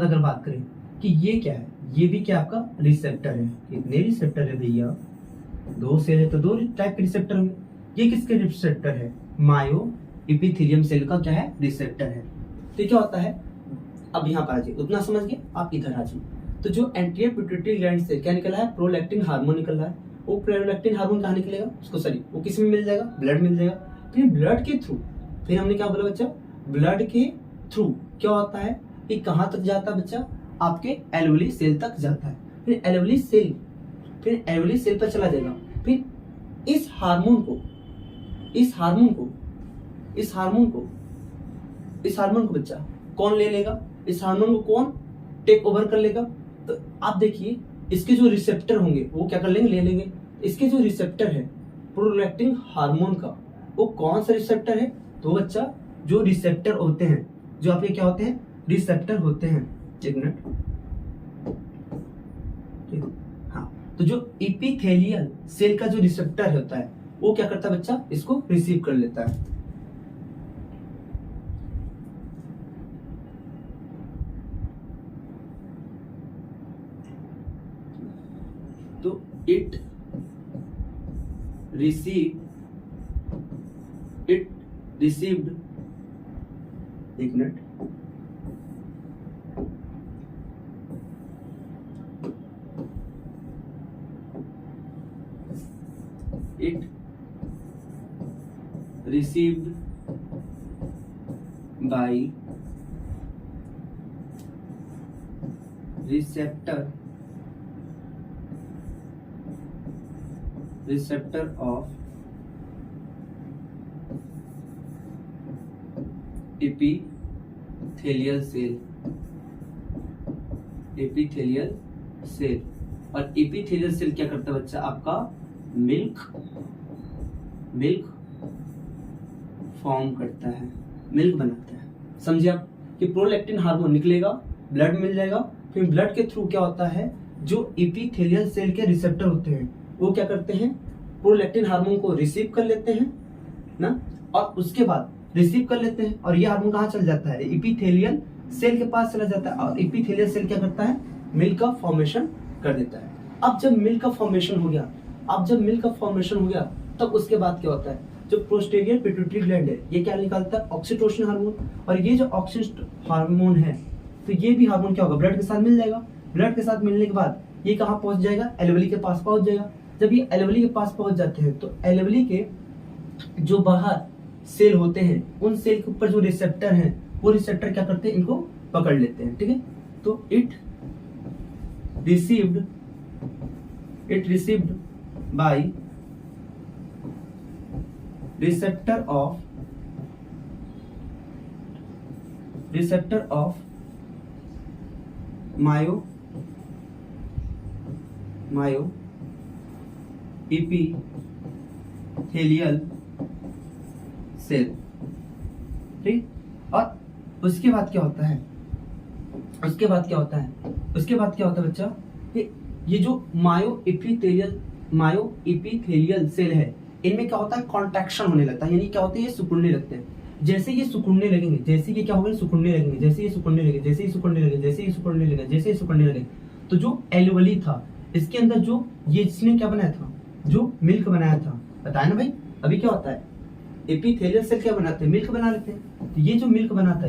अगर बात करें कि ये क्या है, ये भी क्या आपका रिसेप्टर है। कितने रिसेप्टर है भैया, 2 सेल है तो 2 टाइप के रिसेप्टर होंगे। ये किसके रिसेप्टर है, मायो एपिथेलियम सेल का क्या है, रिसेप्टर है। तो क्या होता है, अब यहाँ पर आ जाइए, उतना समझ गए, आप इधर आ जाइए। तो जो एंटीरियर पिट्यूटरी ग्लैंड से क्या निकला है, प्रोलैक्टिन हार्मोन निकल रहा है। वो प्रोलैक्टिन हार्मोन कहाँ निकलेगा, उसको सॉरी वो किस में मिल जाएगा, ब्लड मिल जाएगा। फिर ब्लड के थ्रू, फिर हमने क्या बोला बच्चा, ब्लड के थ्रू क्या होता है, ये कहाँ तक जाता है बच्चा, आपके एल्वेली सेल तक जाता है। फिर एल्वेली सेल पर चला जाएगा। फिर इस हार्मोन को बच्चा कौन ले लेगा, इस हार्मोन को कौन टेक ओवर कर लेगा। तो आप देखिए, इसके जो रिसेप्टर होंगे वो क्या कर लेंगे, ले लेंगे। इसके जो रिसेप्टर है प्रोलैक्टिन हार्मोन का, वो कौन सा रिसेप्टर है, तो बच्चा जो रिसेप्टर होते हैं, जो आपके क्या होते हैं, रिसेप्टर होते हैं। एक मिनट, हाँ, तो जो एपिथेलियल सेल का जो रिसेप्टर होता है वो क्या करता है बच्चा, इसको रिसीव कर लेता है। तो इट रिसीव्ड, एक minute, it received by receptor of epithelial cell, और एपिथेलियल सेल क्या करता है बच्चा, आपका मिल्क फॉर्म करता है, मिल्क बनाता है। समझिए आप कि प्रोलैक्टिन हार्मोन निकलेगा, ब्लड मिल जाएगा। फिर ब्लड के थ्रू क्या होता है, जो एपिथेलियल सेल के रिसेप्टर होते हैं वो क्या करते हैं, प्रोलैक्टिन हार्मोन को रिसीव कर लेते हैं ना, और उसके बाद रिसीव कर लेते हैं, और ये हार्मोन कहाँ चल जाता है, एपिथेलियल सेल के पास चला जाता है, और एपिथेलियल सेल क्या करता है, मिल्क का फॉर्मेशन कर देता है। अब जब मिल्क का फॉर्मेशन हो गया, तब उसके बाद क्या होता है, जो पोस्टीरियर पिट्यूटरी ग्लैंड है ये क्या निकालता है, ऑक्सीटोसिन हार्मोन। और ये जो ऑक्सीटोसिन हार्मोन है, तो ये भी हार्मोन क्या होगा, ब्लड के साथ मिल जाएगा। ब्लड के साथ मिलने के बाद ये कहाँ पहुंच जाएगा, एल्वेली के पास पहुंच जाएगा। जब ये एल्वेली के पास पहुंच जाते हैं तो एल्वेली के जो बाहर सेल होते हैं, उन सेल के ऊपर जो रिसेप्टर हैं, वो रिसेप्टर क्या करते हैं, इनको पकड़ लेते हैं। ठीक है, तो it received by receptor of myoepithelial cell. ठीक, और उसके बाद क्या होता है, उसके बाद क्या होता है बच्चा, ये जो मायो एपिथेलियल सेल है, इनमें क्या होता है, कॉन्ट्रैक्शन होने लगता है, यानी क्या होता है, ये सिकुड़ने लगते हैं। जैसे ये सिकुड़ने लगेंगे, जैसे ये क्या होगा, सिकुड़ने लगेंगे, जैसे ये सिकुड़ने लगे, तो जो एल्वेली था इसके अंदर जो ये इसने क्या बनाया था, जो मिल्क बनाया था, बताया ना भाई। अभी क्या होता है, एपिथेलियल सेल क्या बनाते हैं, मिल्क बना लेते हैं। तो ये जो मिल्क बनाता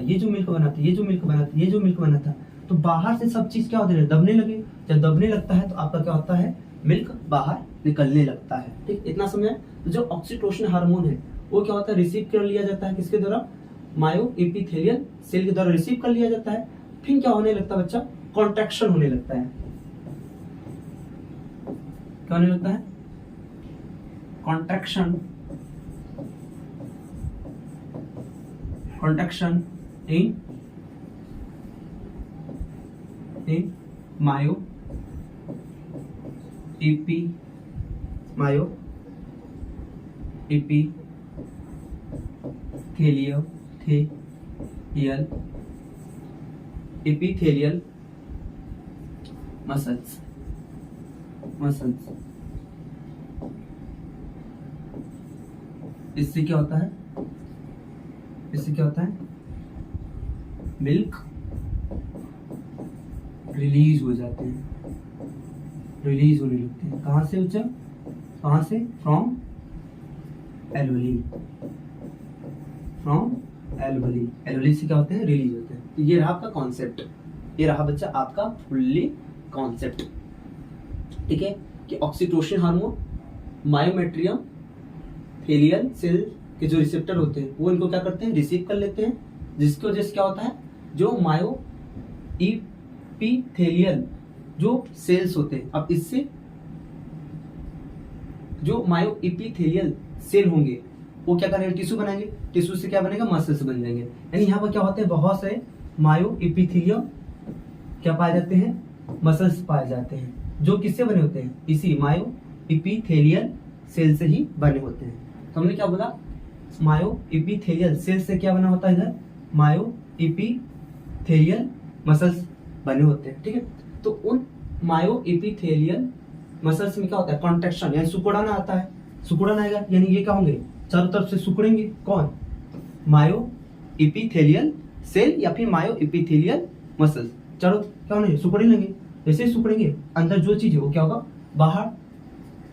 है, तो बाहर से सब चीज क्या होती है, दबने लगे। जब दबने लगता है तो आपका क्या होता है, मिल्क बाहर निकलने लगता है। ठीक, इतना समझा। तो जो ऑक्सीटोसिन हार्मोन है वो क्या होता है, रिसीव कर लिया जाता है, किसके द्वारा, मायो एपिथेलियल सेल के द्वारा रिसीव कर लिया जाता है। फिर क्या होने लगता है बच्चा, कॉन्ट्रैक्शन होने लगता है। क्या होने लगता है, contraction in myoepithelial muscles इससे क्या होता है, मिल्क रिलीज हो जाते हैं, रिलीज होने लगते हैं। कहां से बच्चा, कहां से, फ्रॉम एल्वोली से क्या होते हैं, रिलीज होते हैं। तो ये रहा आपका कॉन्सेप्ट, ये रहा बच्चा आपका फुल्ली कॉन्सेप्ट, ठीक है, कि ऑक्सीटोसिन हार्मोन मायोमेट्रियम फेलियल सेल के जो रिसेप्टर होते हैं वो इनको क्या करते हैं, रिसीव कर लेते हैं, जिसकी वजह से क्या होता है, जो मायो एपिथेलियल जो सेल्स होते हैं, अब इससे जो मायो एपिथेलियल सेल होंगे वो क्या करेंगे, टिश्यू बनाएंगे, टिश्यू से क्या बनेगा, मसल्स बन जाएंगे। यानी यहाँ पर क्या होते हैं, बहुत सारे मायो एपिथेलियम क्या पाए जाते हैं, मसल्स पाए जाते हैं, जो किससे बने होते हैं, इसी मायो एपिथेलियल सेल से ही बने होते हैं। तो हमने क्या बोला, मायो एपिथेलियल सेल से क्या बना होता है, इधर मायो एपिथेलियल मसल्स बने होते हैं, ठीक है। तो उन मायो एपिथेलियल मसल्स में क्या होता है, कॉन्ट्रैक्शन यानी सुकुड़ाना आता है, सुकुड़न आएगा, यानी ये क्या होंगे, चारों तरफ से सिकुड़ेंगे, कौन, मायो एपिथेलियल सेल या फिर मायो एपिथेलियल मसल्स, चारों क्या होंगे, सिकुड़ने लगेंगे। जैसे सिकुड़ेंगे अंदर जो चीज है वो क्या होगा, बाहर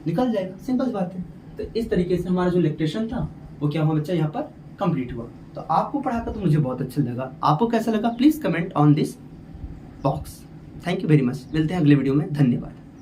निकल जाएगा, सिंपल बात है। तो इस तरीके से हमारा जो लेक्टेशन था वो क्या हुआ बच्चा, यहाँ पर कंप्लीट हुआ। तो आपको पढ़ाकर तो मुझे बहुत अच्छा लगा, आपको कैसा लगा please comment on this box. Thank you very much, मिलते हैं अगले वीडियो में, धन्यवाद।